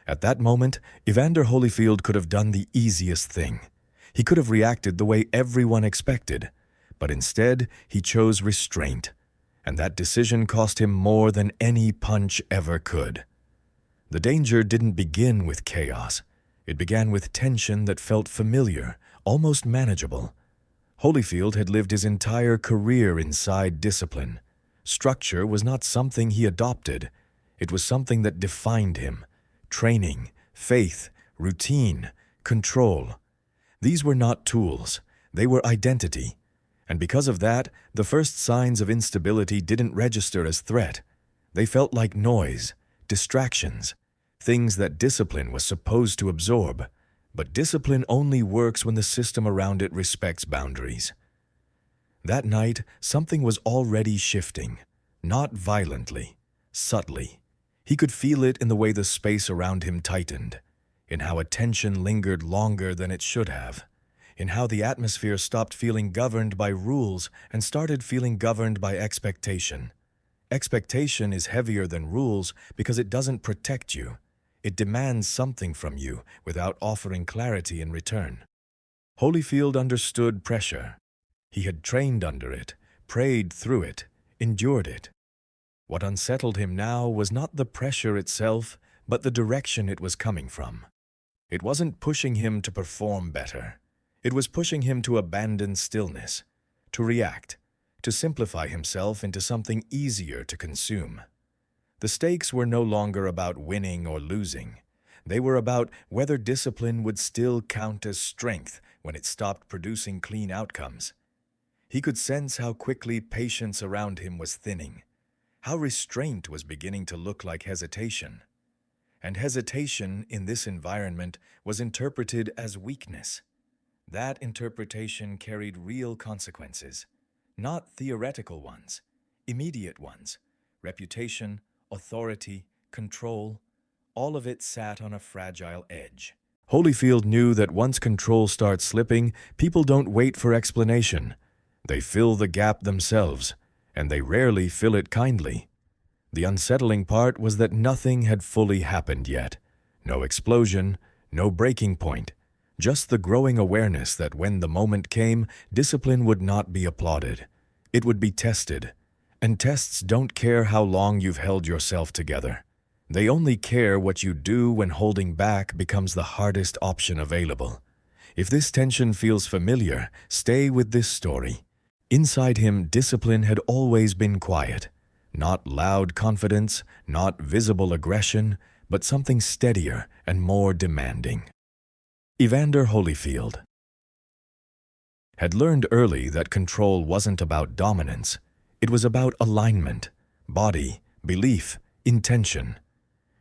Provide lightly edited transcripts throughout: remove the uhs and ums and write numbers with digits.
At that moment, Evander Holyfield could have done the easiest thing. He could have reacted the way everyone expected, but instead he chose restraint, and that decision cost him more than any punch ever could. The danger didn't begin with chaos. It began with tension that felt familiar, almost manageable. Holyfield had lived his entire career inside discipline. Structure was not something he adopted. It was something that defined him. Training, faith, routine, control. These were not tools. They were identity. And because of that, the first signs of instability didn't register as threat. They felt like noise, distractions, things that discipline was supposed to absorb. But discipline only works when the system around it respects boundaries. That night, something was already shifting, not violently, subtly. He could feel it in the way the space around him tightened, in how attention lingered longer than it should have, in how the atmosphere stopped feeling governed by rules and started feeling governed by expectation. Expectation is heavier than rules because it doesn't protect you. It demands something from you without offering clarity in return. Holyfield understood pressure. He had trained under it, prayed through it, endured it. What unsettled him now was not the pressure itself, but the direction it was coming from. It wasn't pushing him to perform better. It was pushing him to abandon stillness, to react, to simplify himself into something easier to consume. The stakes were no longer about winning or losing. They were about whether discipline would still count as strength when it stopped producing clean outcomes. He could sense how quickly patience around him was thinning, how restraint was beginning to look like hesitation. And hesitation in this environment was interpreted as weakness. That interpretation carried real consequences, not theoretical ones, immediate ones. Reputation, authority, control, all of it sat on a fragile edge. Holyfield knew that once control starts slipping, people don't wait for explanation. They fill the gap themselves, and they rarely fill it kindly. The unsettling part was that nothing had fully happened yet. No explosion, no breaking point, just the growing awareness that when the moment came, discipline would not be applauded. It would be tested. And tests don't care how long you've held yourself together. They only care what you do when holding back becomes the hardest option available. If this tension feels familiar, stay with this story. Inside him, discipline had always been quiet. Not loud confidence, not visible aggression, but something steadier and more demanding. Evander Holyfield had learned early that control wasn't about dominance. It was about alignment, body, belief, intention.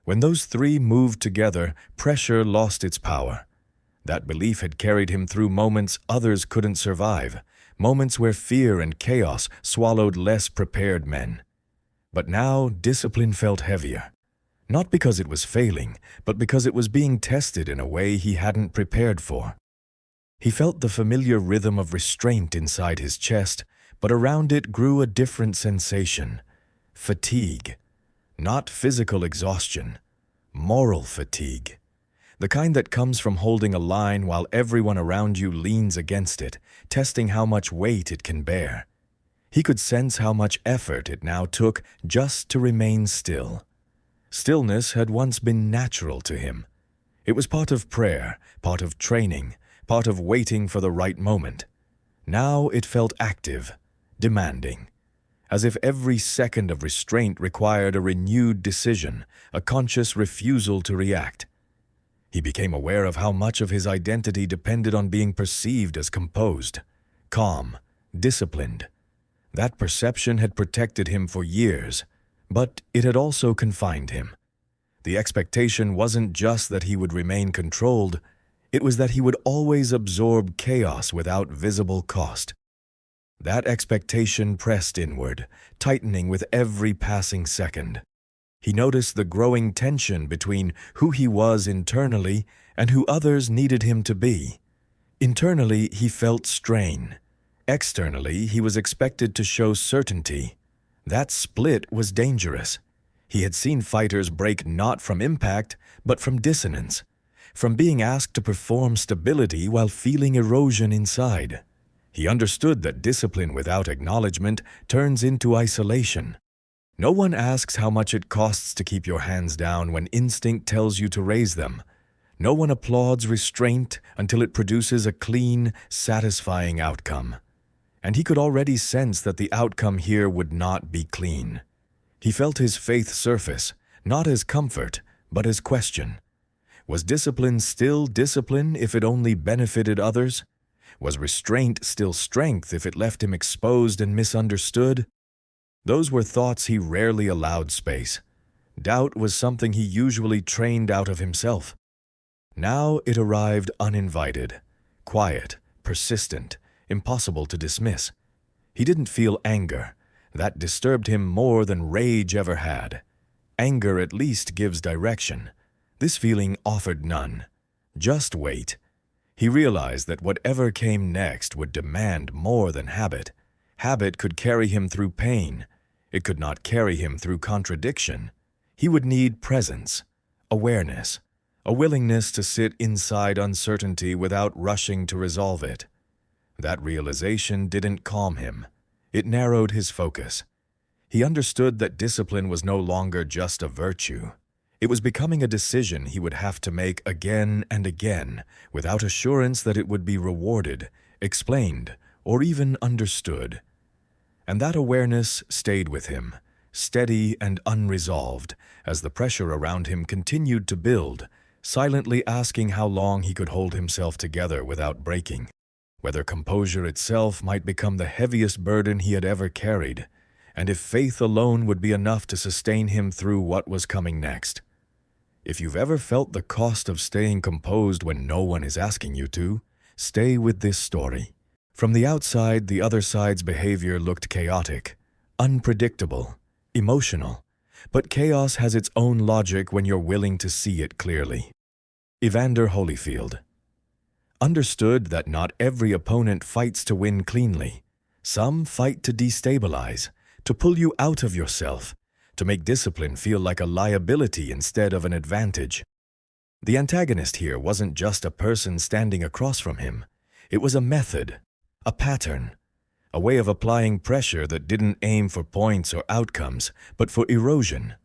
When those three moved together, pressure lost its power. That belief had carried him through moments others couldn't survive, moments where fear and chaos swallowed less prepared men. But now discipline felt heavier, not because it was failing, but because it was being tested in a way he hadn't prepared for. He felt the familiar rhythm of restraint inside his chest, but around it grew a different sensation: fatigue. Not physical exhaustion, moral fatigue. The kind that comes from holding a line while everyone around you leans against it, testing how much weight it can bear. He could sense how much effort it now took just to remain still. Stillness had once been natural to him. It was part of prayer, part of training, part of waiting for the right moment. Now it felt active, demanding, as if every second of restraint required a renewed decision, a conscious refusal to react. He became aware of how much of his identity depended on being perceived as composed, calm, disciplined. That perception had protected him for years, but it had also confined him. The expectation wasn't just that he would remain controlled, it was that he would always absorb chaos without visible cost. That expectation pressed inward, tightening with every passing second. He noticed the growing tension between who he was internally and who others needed him to be. Internally, he felt strain. Externally, he was expected to show certainty. That split was dangerous. He had seen fighters break not from impact, but from dissonance, from being asked to perform stability while feeling erosion inside. He understood that discipline without acknowledgement turns into isolation. No one asks how much it costs to keep your hands down when instinct tells you to raise them. No one applauds restraint until it produces a clean, satisfying outcome. And he could already sense that the outcome here would not be clean. He felt his faith surface, not as comfort, but as question. Was discipline still discipline if it only benefited others? Was restraint still strength if it left him exposed and misunderstood? Those were thoughts he rarely allowed space. Doubt was something he usually trained out of himself. Now it arrived uninvited, quiet, persistent, impossible to dismiss. He didn't feel anger. That disturbed him more than rage ever had. Anger at least gives direction. This feeling offered none. Just wait. He realized that whatever came next would demand more than habit. Habit could carry him through pain. It could not carry him through contradiction. He would need presence, awareness, a willingness to sit inside uncertainty without rushing to resolve it. That realization didn't calm him. It narrowed his focus. He understood that discipline was no longer just a virtue. It was becoming a decision he would have to make again and again, without assurance that it would be rewarded, explained, or even understood. And that awareness stayed with him, steady and unresolved, as the pressure around him continued to build, silently asking how long he could hold himself together without breaking, whether composure itself might become the heaviest burden he had ever carried, and if faith alone would be enough to sustain him through what was coming next. If you've ever felt the cost of staying composed when no one is asking you to, stay with this story. From the outside, the other side's behavior looked chaotic, unpredictable, emotional, but chaos has its own logic when you're willing to see it clearly. Evander Holyfield understood that not every opponent fights to win cleanly. Some fight to destabilize, to pull you out of yourself, to make discipline feel like a liability instead of an advantage. The antagonist here wasn't just a person standing across from him. It was a method, a pattern, a way of applying pressure that didn't aim for points or outcomes, but for erosion.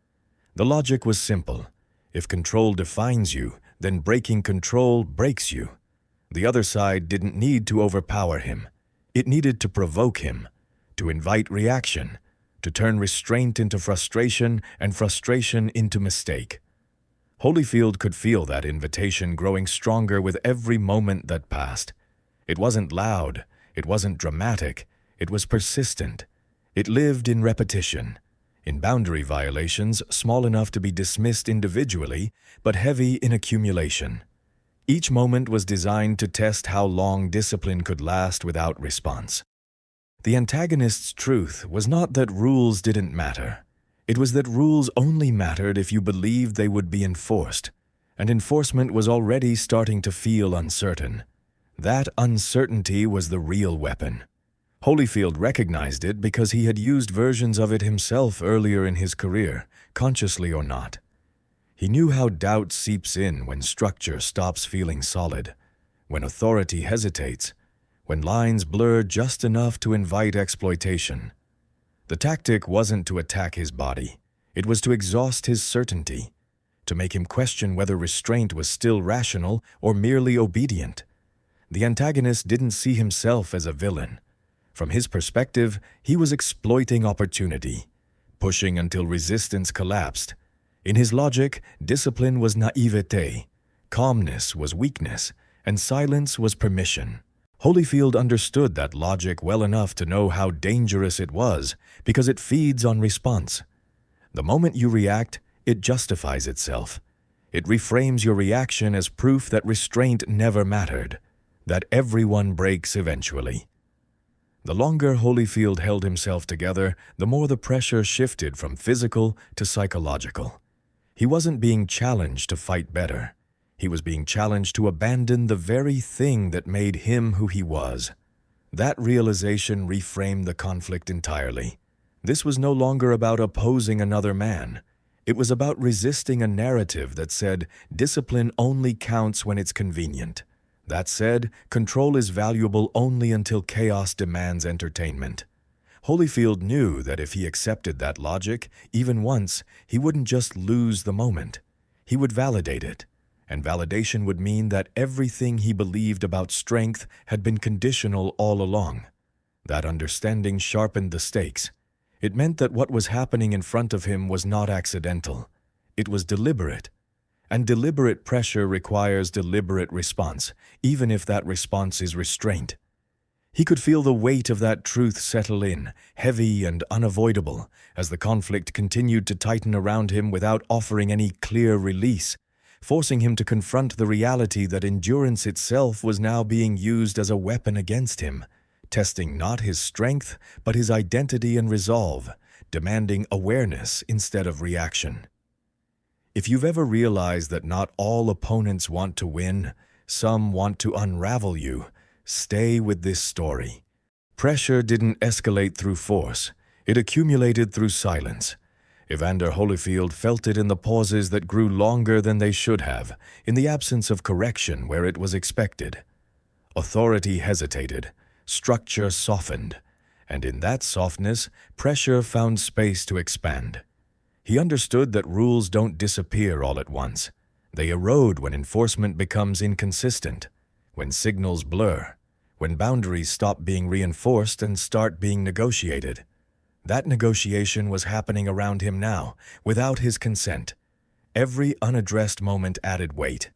The logic was simple. If control defines you, then breaking control breaks you. The other side didn't need to overpower him. It needed to provoke him, to invite reaction, to turn restraint into frustration and frustration into mistake. Holyfield could feel that invitation growing stronger with every moment that passed. It wasn't loud, it wasn't dramatic, it was persistent. It lived in repetition, in boundary violations small enough to be dismissed individually, but heavy in accumulation. Each moment was designed to test how long discipline could last without response. The antagonist's truth was not that rules didn't matter. It was that rules only mattered if you believed they would be enforced, and enforcement was already starting to feel uncertain. That uncertainty was the real weapon. Holyfield recognized it because he had used versions of it himself earlier in his career, consciously or not. He knew how doubt seeps in when structure stops feeling solid, when authority hesitates, when lines blur just enough to invite exploitation. The tactic wasn't to attack his body. It was to exhaust his certainty, to make him question whether restraint was still rational or merely obedient. The antagonist didn't see himself as a villain. From his perspective, he was exploiting opportunity, pushing until resistance collapsed. In his logic, discipline was naivete, calmness was weakness, and silence was permission. Holyfield understood that logic well enough to know how dangerous it was because it feeds on response. The moment you react, it justifies itself. It reframes your reaction as proof that restraint never mattered, that everyone breaks eventually. The longer Holyfield held himself together, the more the pressure shifted from physical to psychological. He wasn't being challenged to fight better. He was being challenged to abandon the very thing that made him who he was. That realization reframed the conflict entirely. This was no longer about opposing another man. It was about resisting a narrative that said discipline only counts when it's convenient. That said, control is valuable only until chaos demands entertainment. Holyfield knew that if he accepted that logic, even once, he wouldn't just lose the moment. He would validate it, and validation would mean that everything he believed about strength had been conditional all along. That understanding sharpened the stakes. It meant that what was happening in front of him was not accidental. It was deliberate. And deliberate pressure requires deliberate response, even if that response is restraint. He could feel the weight of that truth settle in, heavy and unavoidable, as the conflict continued to tighten around him without offering any clear release, forcing him to confront the reality that endurance itself was now being used as a weapon against him, testing not his strength, but his identity and resolve, demanding awareness instead of reaction. If you've ever realized that not all opponents want to win, some want to unravel you, stay with this story. Pressure didn't escalate through force. It accumulated through silence. Evander Holyfield felt it in the pauses that grew longer than they should have, in the absence of correction where it was expected. Authority hesitated. Structure softened. And in that softness, pressure found space to expand. He understood that rules don't disappear all at once. They erode when enforcement becomes inconsistent, when signals blur, when boundaries stop being reinforced and start being negotiated. That negotiation was happening around him now, without his consent. Every unaddressed moment added weight.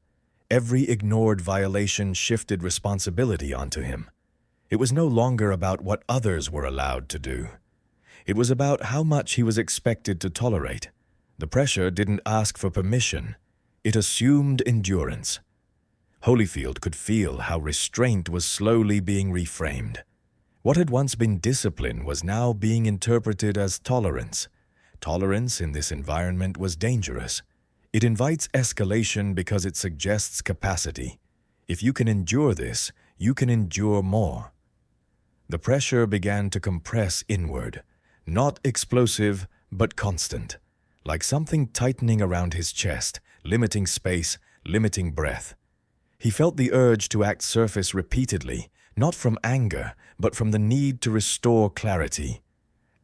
Every ignored violation shifted responsibility onto him. It was no longer about what others were allowed to do. It was about how much he was expected to tolerate. The pressure didn't ask for permission. It assumed endurance. Holyfield could feel how restraint was slowly being reframed. What had once been discipline was now being interpreted as tolerance. Tolerance in this environment was dangerous. It invites escalation because it suggests capacity. If you can endure this, you can endure more. The pressure began to compress inward, not explosive, but constant, like something tightening around his chest, limiting space, limiting breath. He felt the urge to act surface repeatedly, not from anger, but from the need to restore clarity.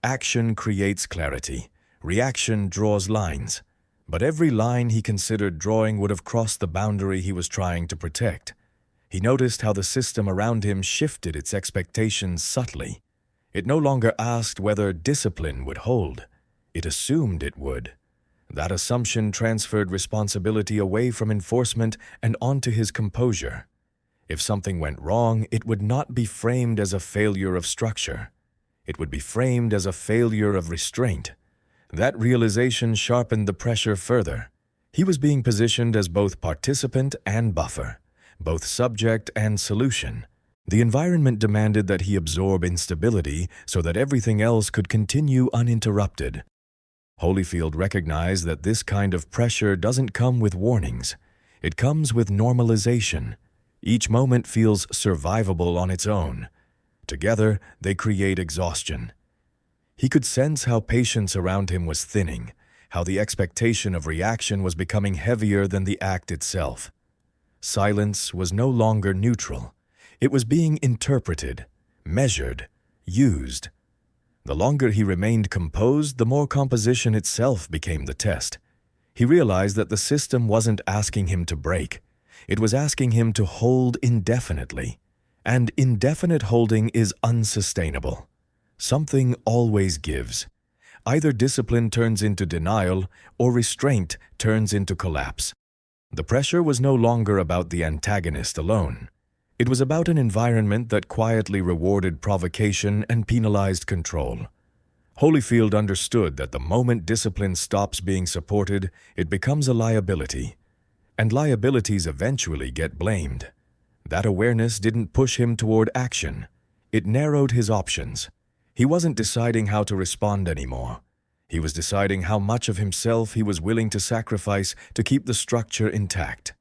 Action creates clarity. Reaction draws lines. But every line he considered drawing would have crossed the boundary he was trying to protect. He noticed how the system around him shifted its expectations subtly. It no longer asked whether discipline would hold. It assumed it would. That assumption transferred responsibility away from enforcement and onto his composure. If something went wrong, it would not be framed as a failure of structure. It would be framed as a failure of restraint. That realization sharpened the pressure further. He was being positioned as both participant and buffer, both subject and solution. The environment demanded that he absorb instability so that everything else could continue uninterrupted. Holyfield recognized that this kind of pressure doesn't come with warnings. It comes with normalization. Each moment feels survivable on its own. Together, they create exhaustion. He could sense how patience around him was thinning, how the expectation of reaction was becoming heavier than the act itself. Silence was no longer neutral. It was being interpreted, measured, used. The longer he remained composed, the more composition itself became the test. He realized that the system wasn't asking him to break. It was asking him to hold indefinitely. And indefinite holding is unsustainable. Something always gives. Either discipline turns into denial or restraint turns into collapse. The pressure was no longer about the antagonist alone. It was about an environment that quietly rewarded provocation and penalized control. Holyfield understood that the moment discipline stops being supported, it becomes a liability. And liabilities eventually get blamed. That awareness didn't push him toward action. It narrowed his options. He wasn't deciding how to respond anymore. He was deciding how much of himself he was willing to sacrifice to keep the structure intact.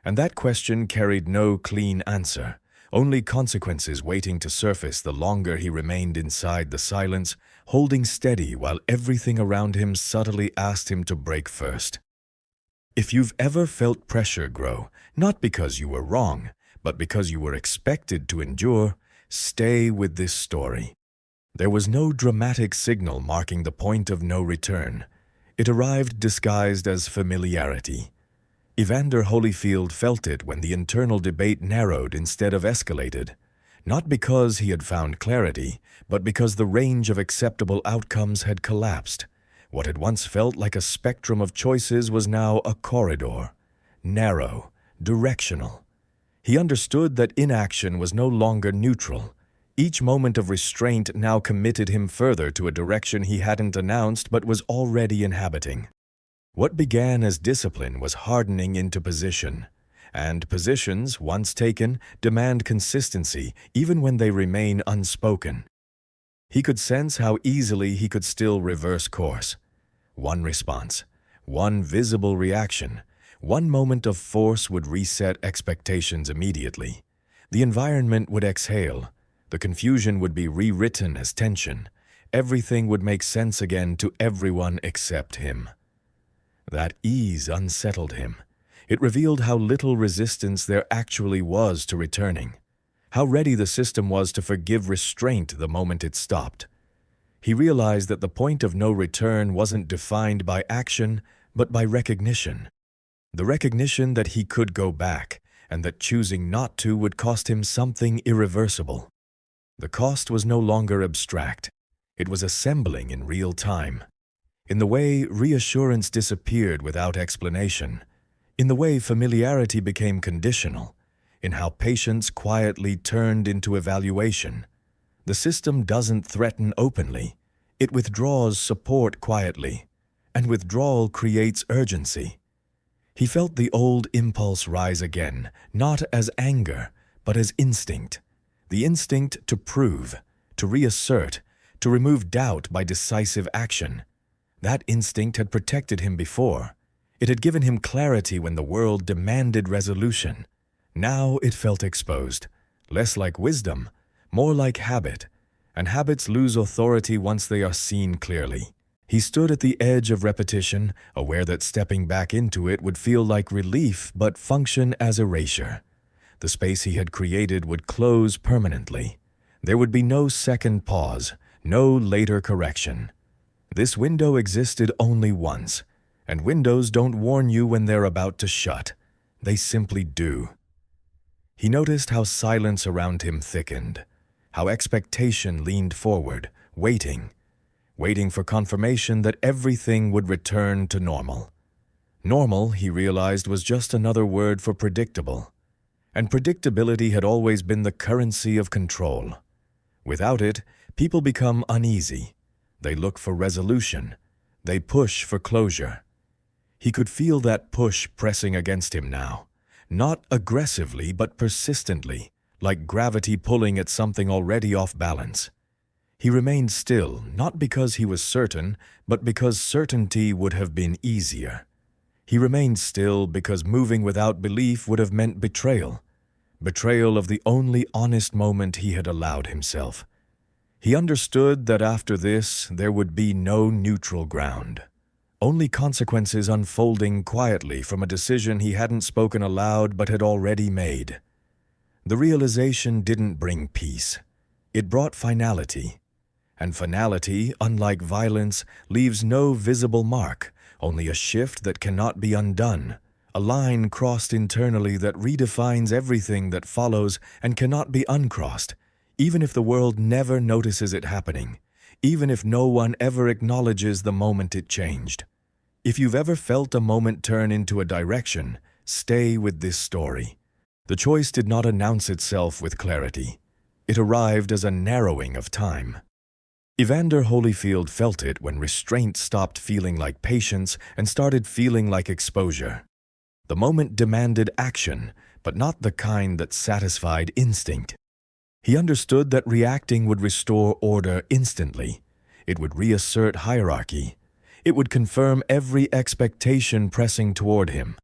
And that question carried no clean answer, only consequences waiting to surface the longer he remained inside the silence, holding steady while everything around him subtly asked him to break first. If you've ever felt pressure grow, not because you were wrong, but because you were expected to endure, stay with this story. There was no dramatic signal marking the point of no return. It arrived disguised as familiarity. Evander Holyfield felt it when the internal debate narrowed instead of escalated, not because he had found clarity, but because the range of acceptable outcomes had collapsed. What had once felt like a spectrum of choices was now a corridor, narrow, directional. He understood that inaction was no longer neutral. Each moment of restraint now committed him further to a direction he hadn't announced but was already inhabiting. What began as discipline was hardening into position, and positions, once taken, demand consistency even when they remain unspoken. He could sense how easily he could still reverse course. One response, one visible reaction, one moment of force would reset expectations immediately. The environment would exhale. The confusion would be rewritten as tension. Everything would make sense again to everyone except him. That ease unsettled him. It revealed how little resistance there actually was to returning, how ready the system was to forgive restraint the moment it stopped. He realized that the point of no return wasn't defined by action, but by recognition. The recognition that he could go back, and that choosing not to would cost him something irreversible. The cost was no longer abstract. It was assembling in real time. In the way reassurance disappeared without explanation, in the way familiarity became conditional, in how patience quietly turned into evaluation. The system doesn't threaten openly. It withdraws support quietly, and withdrawal creates urgency. He felt the old impulse rise again, not as anger, but as instinct. The instinct to prove, to reassert, to remove doubt by decisive action. That instinct had protected him before. It had given him clarity when the world demanded resolution. Now it felt exposed, less like wisdom, more like habit, and habits lose authority once they are seen clearly. He stood at the edge of repetition, aware that stepping back into it would feel like relief but function as erasure. The space he had created would close permanently. There would be no second pause, no later correction. This window existed only once, and windows don't warn you when they're about to shut. They simply do. He noticed how silence around him thickened, how expectation leaned forward, waiting for confirmation that everything would return to normal. Normal, he realized, was just another word for predictable, and predictability had always been the currency of control. Without it, people become uneasy. They look for resolution. They push for closure. He could feel that push pressing against him now, not aggressively but persistently, like gravity pulling at something already off balance. He remained still, not because he was certain, but because certainty would have been easier. He remained still because moving without belief would have meant betrayal. Betrayal of the only honest moment he had allowed himself. He understood that after this, there would be no neutral ground. Only consequences unfolding quietly from a decision he hadn't spoken aloud but had already made. The realization didn't bring peace. It brought finality. And finality, unlike violence, leaves no visible mark, only a shift that cannot be undone, a line crossed internally that redefines everything that follows and cannot be uncrossed, even if the world never notices it happening, even if no one ever acknowledges the moment it changed. If you've ever felt a moment turn into a direction, stay with this story. The choice did not announce itself with clarity. It arrived as a narrowing of time. Evander Holyfield felt it when restraint stopped feeling like patience and started feeling like exposure. The moment demanded action, but not the kind that satisfied instinct. He understood that reacting would restore order instantly. It would reassert hierarchy. It would confirm every expectation pressing toward him.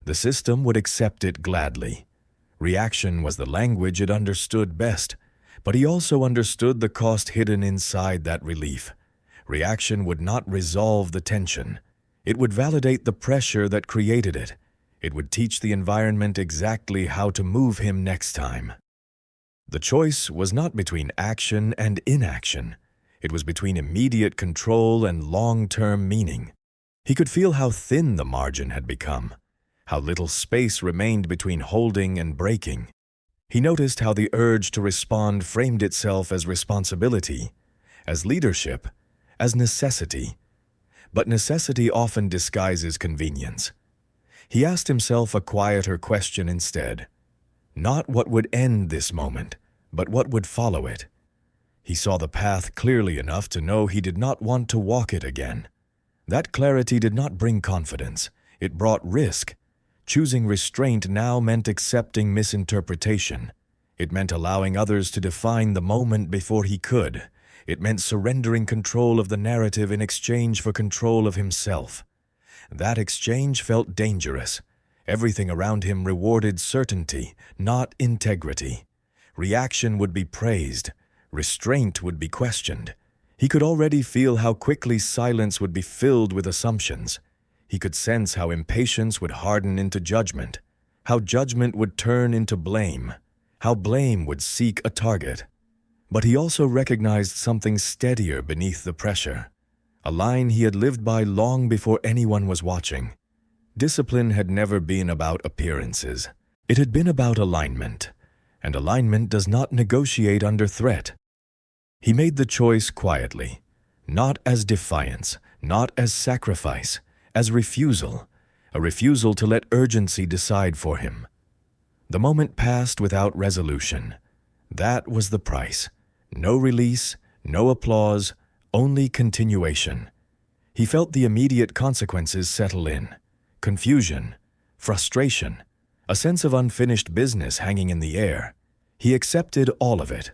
The system would accept it gladly. Reaction was the language it understood best, but he also understood the cost hidden inside that relief. Reaction would not resolve the tension. It would validate the pressure that created it. It would teach the environment exactly how to move him next time. The choice was not between action and inaction. It was between immediate control and long-term meaning. He could feel how thin the margin had become, how little space remained between holding and breaking. He noticed how the urge to respond framed itself as responsibility, as leadership, as necessity. But necessity often disguises convenience. He asked himself a quieter question instead. Not what would end this moment, but what would follow it. He saw the path clearly enough to know he did not want to walk it again. That clarity did not bring confidence. It brought risk. Choosing restraint now meant accepting misinterpretation. It meant allowing others to define the moment before he could. It meant surrendering control of the narrative in exchange for control of himself. That exchange felt dangerous. Everything around him rewarded certainty, not integrity. Reaction would be praised. Restraint would be questioned. He could already feel how quickly silence would be filled with assumptions. He could sense how impatience would harden into judgment, how judgment would turn into blame, how blame would seek a target. But he also recognized something steadier beneath the pressure, a line he had lived by long before anyone was watching. Discipline had never been about appearances. It had been about alignment, and alignment does not negotiate under threat. He made the choice quietly, not as defiance, not as sacrifice, as refusal, a refusal to let urgency decide for him. The moment passed without resolution. That was the price. No release, no applause, only continuation. He felt the immediate consequences settle in. Confusion, frustration, a sense of unfinished business hanging in the air. He accepted all of it,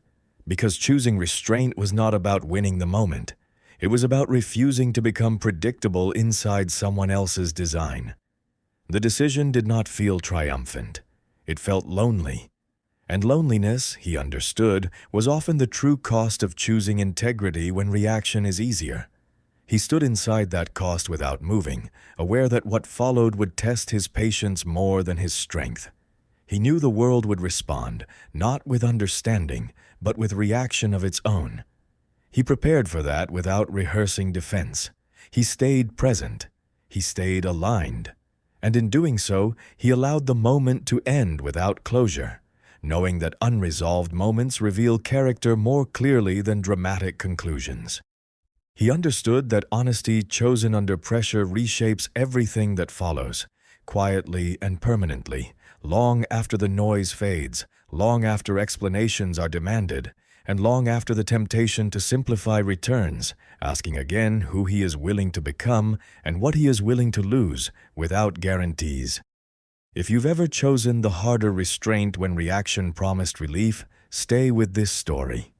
because choosing restraint was not about winning the moment. It was about refusing to become predictable inside someone else's design. The decision did not feel triumphant. It felt lonely. And loneliness, he understood, was often the true cost of choosing integrity when reaction is easier. He stood inside that cost without moving, aware that what followed would test his patience more than his strength. He knew the world would respond, not with understanding, but with reaction of its own. He prepared for that without rehearsing defense. He stayed present. He stayed aligned. And in doing so, he allowed the moment to end without closure, knowing that unresolved moments reveal character more clearly than dramatic conclusions. He understood that honesty chosen under pressure reshapes everything that follows, quietly and permanently, long after the noise fades, long after explanations are demanded, and long after the temptation to simplify returns, asking again who he is willing to become and what he is willing to lose without guarantees. If you've ever chosen the harder restraint when reaction promised relief, stay with this story.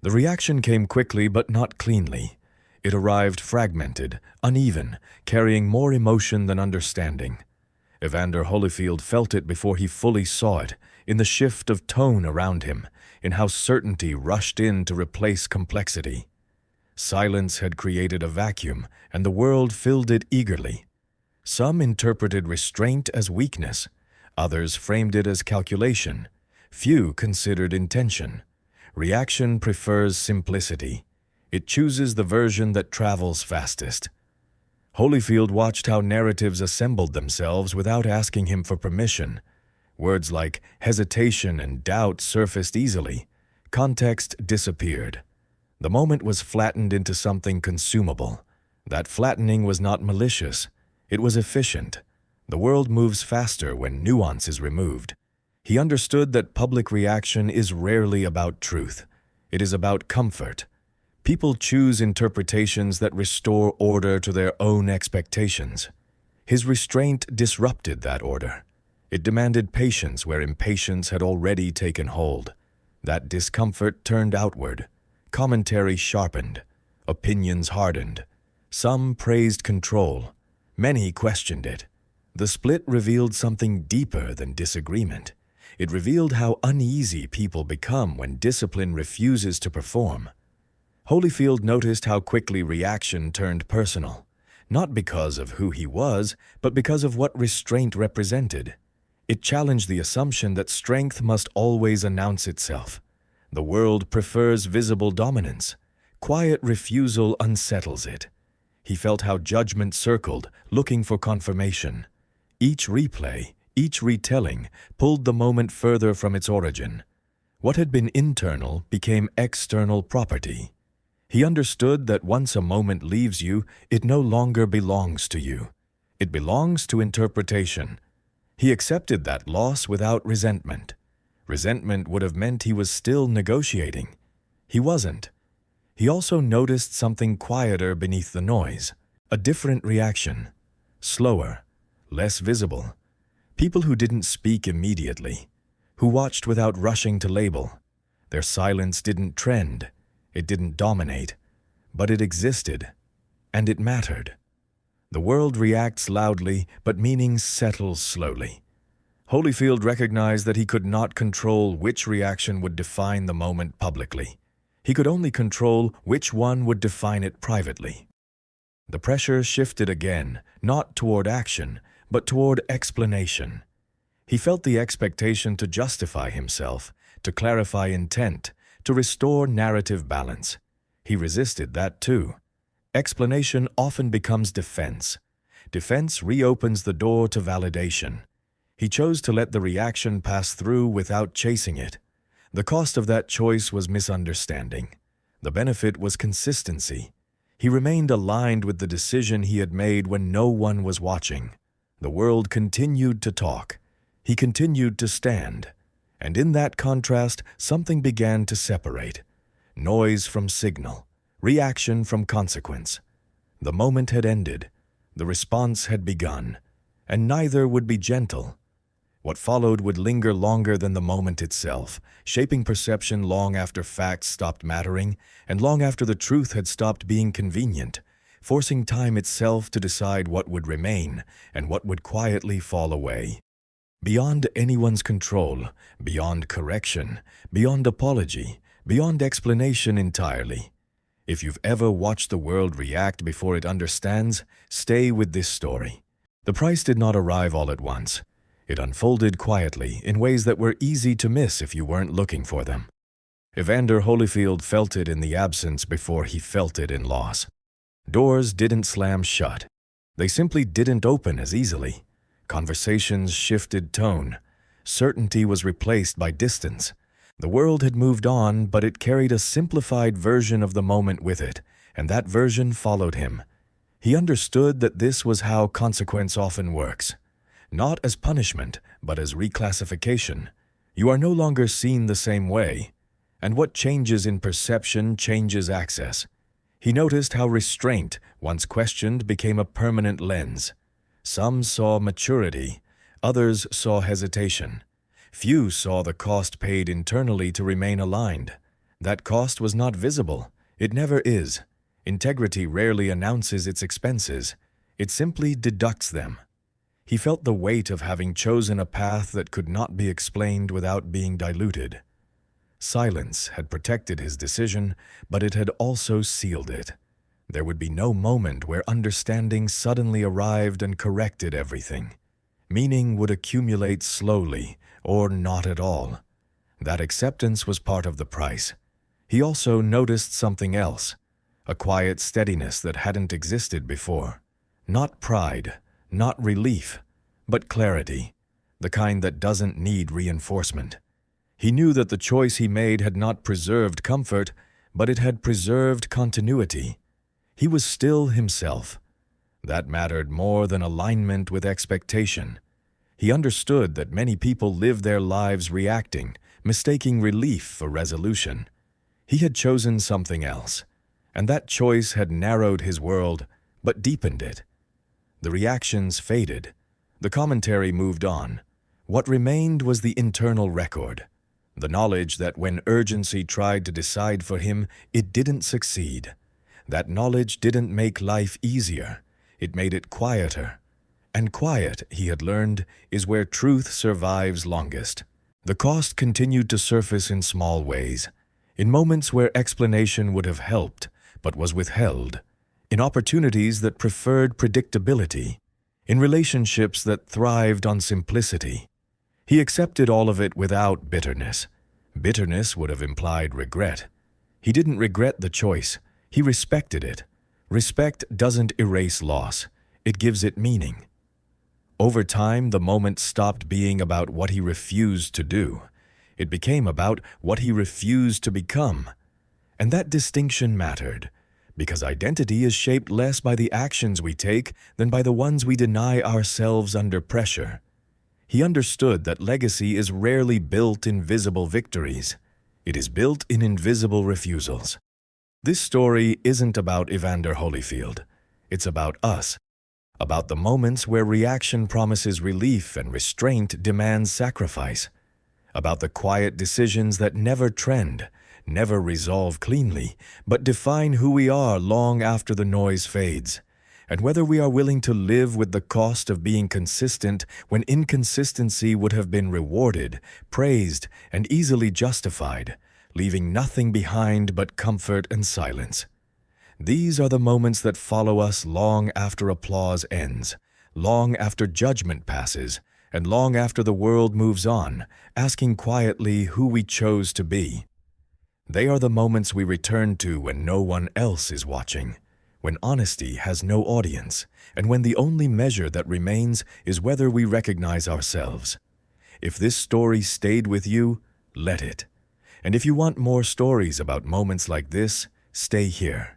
The reaction came quickly but not cleanly. It arrived fragmented, uneven, carrying more emotion than understanding. Evander Holyfield felt it before he fully saw it, in the shift of tone around him, in how certainty rushed in to replace complexity. Silence had created a vacuum, and the world filled it eagerly. Some interpreted restraint as weakness, others framed it as calculation. Few considered intention. Reaction prefers simplicity. It chooses the version that travels fastest. Holyfield watched how narratives assembled themselves without asking him for permission. Words like hesitation and doubt surfaced easily. Context disappeared. The moment was flattened into something consumable. That flattening was not malicious. It was efficient. The world moves faster when nuance is removed. He understood that public reaction is rarely about truth. It is about comfort. People choose interpretations that restore order to their own expectations. His restraint disrupted that order. It demanded patience where impatience had already taken hold. That discomfort turned outward. Commentary sharpened. Opinions hardened. Some praised control. Many questioned it. The split revealed something deeper than disagreement. It revealed how uneasy people become when discipline refuses to perform. Holyfield noticed how quickly reaction turned personal, not because of who he was, but because of what restraint represented. It challenged the assumption that strength must always announce itself. The world prefers visible dominance. Quiet refusal unsettles it. He felt how judgment circled, looking for confirmation. Each replay, each retelling, pulled the moment further from its origin. What had been internal became external property. He understood that once a moment leaves you, it no longer belongs to you. It belongs to interpretation. He accepted that loss without resentment. Resentment would have meant he was still negotiating. He wasn't. He also noticed something quieter beneath the noise, a different reaction, slower, less visible. People who didn't speak immediately, who watched without rushing to label. Their silence didn't trend, it didn't dominate, but it existed, and it mattered. The world reacts loudly, but meaning settles slowly. Holyfield recognized that he could not control which reaction would define the moment publicly. He could only control which one would define it privately. The pressure shifted again, not toward action, but toward explanation. He felt the expectation to justify himself, to clarify intent, to restore narrative balance. He resisted that too. Explanation often becomes defense. Defense reopens the door to validation. He chose to let the reaction pass through without chasing it. The cost of that choice was misunderstanding. The benefit was consistency. He remained aligned with the decision he had made when no one was watching. The world continued to talk. He continued to stand. And in that contrast, something began to separate. Noise from signal. Reaction from consequence. The moment had ended. The response had begun. And neither would be gentle. What followed would linger longer than the moment itself, shaping perception long after facts stopped mattering, and long after the truth had stopped being convenient, forcing time itself to decide what would remain and what would quietly fall away. Beyond anyone's control, beyond correction, beyond apology, beyond explanation entirely. If you've ever watched the world react before it understands, stay with this story. The price did not arrive all at once. It unfolded quietly in ways that were easy to miss if you weren't looking for them. Evander Holyfield felt it in the absence before he felt it in loss. Doors didn't slam shut. They simply didn't open as easily. Conversations shifted tone. Certainty was replaced by distance. The world had moved on, but it carried a simplified version of the moment with it, and that version followed him. He understood that this was how consequence often works. Not as punishment, but as reclassification. You are no longer seen the same way. And what changes in perception changes access. He noticed how restraint, once questioned, became a permanent lens. Some saw maturity, others saw hesitation. Few saw the cost paid internally to remain aligned. That cost was not visible. It never is. Integrity rarely announces its expenses. It simply deducts them. He felt the weight of having chosen a path that could not be explained without being diluted. Silence had protected his decision, but it had also sealed it. There would be no moment where understanding suddenly arrived and corrected everything. Meaning would accumulate slowly, or not at all. That acceptance was part of the price. He also noticed something else, a quiet steadiness that hadn't existed before. Not pride, not relief, but clarity, the kind that doesn't need reinforcement. He knew that the choice he made had not preserved comfort, but it had preserved continuity. He was still himself. That mattered more than alignment with expectation. He understood that many people live their lives reacting, mistaking relief for resolution. He had chosen something else, and that choice had narrowed his world, but deepened it. The reactions faded. The commentary moved on. What remained was the internal record, the knowledge that when urgency tried to decide for him, it didn't succeed. That knowledge didn't make life easier. It made it quieter. And quiet, he had learned, is where truth survives longest. The cost continued to surface in small ways, in moments where explanation would have helped but was withheld, in opportunities that preferred predictability, in relationships that thrived on simplicity. He accepted all of it without bitterness. Bitterness would have implied regret. He didn't regret the choice. He respected it. Respect doesn't erase loss. It gives it meaning. Over time, the moment stopped being about what he refused to do. It became about what he refused to become. And that distinction mattered, because identity is shaped less by the actions we take than by the ones we deny ourselves under pressure. He understood that legacy is rarely built in visible victories. It is built in invisible refusals. This story isn't about Evander Holyfield. It's about us, about the moments where reaction promises relief and restraint demands sacrifice, about the quiet decisions that never trend, never resolve cleanly, but define who we are long after the noise fades, and whether we are willing to live with the cost of being consistent when inconsistency would have been rewarded, praised, and easily justified, leaving nothing behind but comfort and silence. These are the moments that follow us long after applause ends, long after judgment passes, and long after the world moves on, asking quietly who we chose to be. They are the moments we return to when no one else is watching, when honesty has no audience, and when the only measure that remains is whether we recognize ourselves. If this story stayed with you, let it. And if you want more stories about moments like this, stay here.